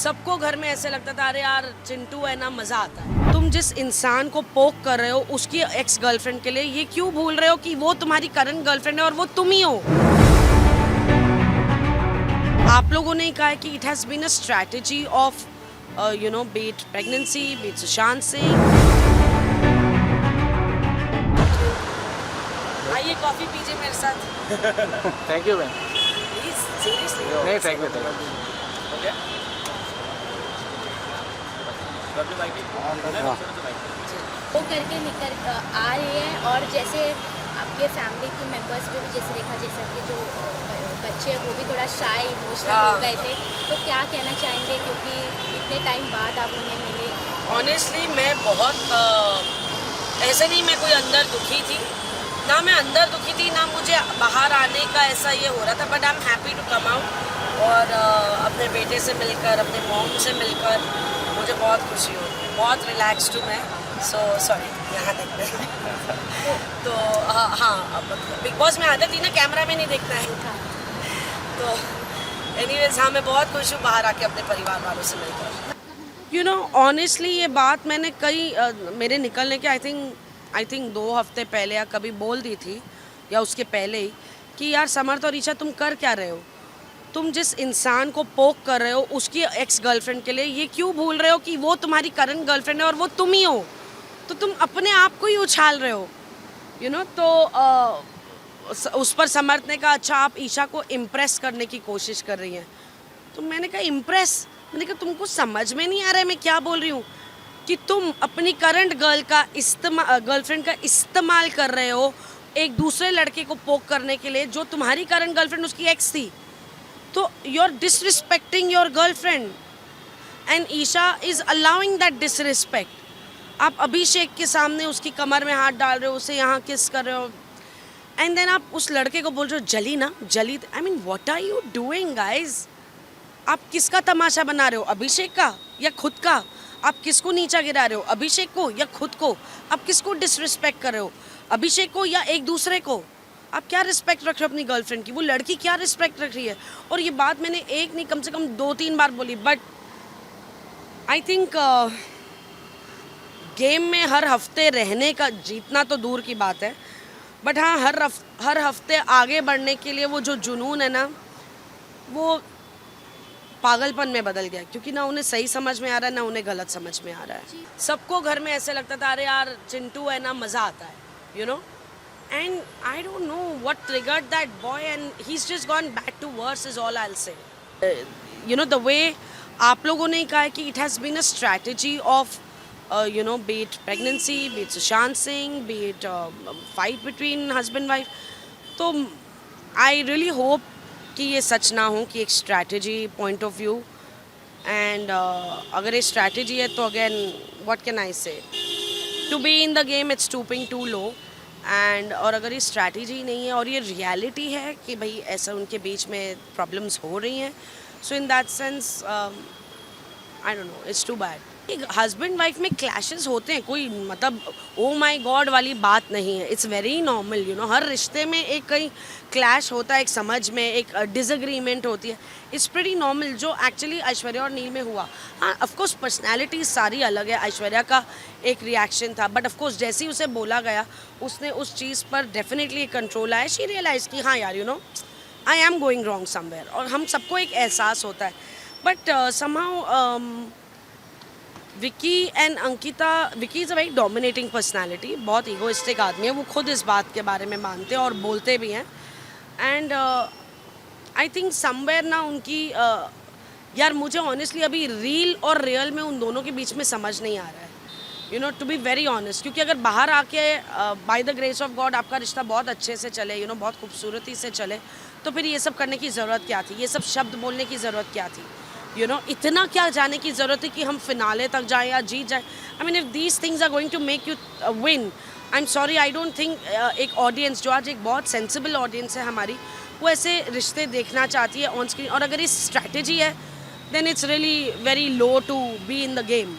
सबको घर में ऐसे लगता था अरे यार चिंटू है ना, मजा आता है। तुम जिस इंसान को पोक कर रहे हो उसकी एक्स गर्लफ्रेंड के लिए ये क्यों भूल रहे हो कि वो तुम्हारी करंट गर्लफ्रेंड है और वो तुम ही हो। आप लोगों ने कहा है कि it has been a strategy of be it pregnancy, be it Sushant Singh. आइए कॉफी पीजिए मेरे साथ। Thank you ma'am. Please seriously. नहीं थैंक यू वो करके निकल आ रही है। और जैसे आपके फैमिली के मेंबर्स में भी जैसे देखा जैसे कि जो बच्चे हैं वो भी थोड़ा शाय इमोशनल हो गए थे, तो क्या कहना चाहेंगे क्योंकि इतने टाइम बाद आप उन्हें मिले? ऑनेस्टली मैं बहुत ऐसे नहीं मैं कोई अंदर दुखी थी, ना मैं अंदर दुखी थी ना मुझे बाहर आने का ऐसा ये हो रहा था, but I am happy to come out और अपने बेटे से मिलकर, अपने मॉम से मिलकर मुझे बहुत खुशी होती है, बहुत रिलैक्स हूँ मैं। सो सॉरी यहाँ देखते हैं तो हाँ बिग बॉस में आदत थी ना कैमरा में नहीं देखना है, तो एनीवेज हाँ मैं बहुत खुश हूँ बाहर आके अपने परिवार वालों से मिलकर। ऑनेस्टली ये बात मैंने कई मेरे निकलने के आई थिंक 2 हफ्ते पहले या कभी बोल दी थी या उसके पहले ही कि यार समर्थ और ईशा तुम कर क्या रहे हो। तुम जिस इंसान को पोक कर रहे हो उसकी एक्स गर्लफ्रेंड के लिए ये क्यों भूल रहे हो कि वो तुम्हारी करंट गर्लफ्रेंड है और वो तुम ही हो। तो तुम अपने आप को ही उछाल रहे हो तो उस पर समर्थ ने कहा अच्छा आप ईशा को इम्प्रेस करने की कोशिश कर रही हैं। तो मैंने कहा इम्प्रेस, मैंने कहा तुमको समझ में नहीं आ रहा है मैं क्या बोल रही हूँ कि तुम अपनी करंट गर्लफ्रेंड का इस्तेमाल कर रहे हो एक दूसरे लड़के को पोक करने के लिए जो तुम्हारी करंट गर्लफ्रेंड उसकी एक्स थी। तो you are disrespecting your girlfriend and Isha is allowing that disrespect. आप अभिषेक के सामने उसकी कमर में हाथ डाल रहे हो, उसे यहाँ किस कर रहे हो एंड देन आप उस लड़के को बोल रहे हो जली ना जली। I mean what are you doing guys. आप किसका तमाशा बना रहे हो, अभिषेक का या खुद का? आप किसको नीचा गिरा रहे हो, अभिषेक को या खुद को? आप किसको डिसरिस्पेक्ट कर रहे हो, अभिषेक को या एक दूसरे को? आप क्या रिस्पेक्ट रख रहे हो अपनी गर्लफ्रेंड की, वो लड़की क्या रिस्पेक्ट रख रही है? और ये बात मैंने एक नहीं कम से कम 2-3 बार बोली, बट आई थिंक गेम में हर हफ्ते रहने का जीतना तो दूर की बात है, बट हाँ हर हफ्ते आगे बढ़ने के लिए वो जो जुनून है ना वो पागलपन में बदल गया, क्योंकि ना उन्हें सही समझ में आ रहा है ना उन्हें गलत समझ में आ रहा है। सबको घर में ऐसे लगता था अरे यार चिंटू है ना, मज़ा आता है and I don't know what triggered that boy and he's just gone back to worse is all I'll say. The way आप लोगों ने कहा है कि it has been a strategy of be it pregnancy, be it Sushant Singh, be it fight between husband wife, तो I really hope कि ये सच ना हो कि एक strategy point of view and अगर ये strategy है तो again what can I say, to be in the game it's stooping too low and और अगर ये स्ट्रैटेजी नहीं है और ये रियलिटी है कि भाई ऐसा उनके बीच में प्रॉब्लम्स हो रही हैं, so in that sense I don't know, it's too bad. Husband wife में क्लैशेस होते हैं, कोई मतलब ओ माय गॉड वाली बात नहीं है, इट्स वेरी नॉर्मल हर रिश्ते में एक कहीं क्लैश होता है, एक समझ में एक डिसएग्रीमेंट होती है, इट्स प्रीटी नॉर्मल, जो एक्चुअली ऐश्वर्या और नील में हुआ। हाँ ऑफकोर्स पर्सनैलिटी सारी अलग है, ऐश्वर्या का एक रिएक्शन था, बट ऑफकोर्स जैसे ही उसे बोला गया उसने उस चीज़ पर डेफिनेटली कंट्रोल आया, शी रियलाइज कि हाँ यार I am going wrong somewhere, और हम सबको एक एहसास होता है। But somehow Vicky and Ankita, Vicky is a very dominating personality, बहुत ईगोइस्टिक आदमी है, वो खुद इस बात के बारे में मानते हैं और बोलते भी हैं एंड आई थिंक समवेयर ना उनकी यार मुझे ऑनेस्टली अभी रील और रियल में उन दोनों के बीच में समझ नहीं आ रहा है, टू बी वेरी ऑनेस्ट, क्योंकि अगर बाहर आके by the grace of God आपका रिश्ता बहुत अच्छे से चले, बहुत खूबसूरती से चले, तो फिर ये सब करने की ज़रूरत क्या थी, ये सब शब्द बोलने की ज़रूरत क्या थी, इतना क्या जाने की ज़रूरत है कि हम फिनाले तक जाएं या जीत जाएं। I mean if these things are going to make you win, I am sorry, I don't think एक ऑडियंस जो आज एक बहुत सेंसिबल ऑडियंस है हमारी, वो ऐसे रिश्ते देखना चाहती है ऑन स्क्रीन, और अगर ये स्ट्रैटेजी है then it's really very low to be in the game.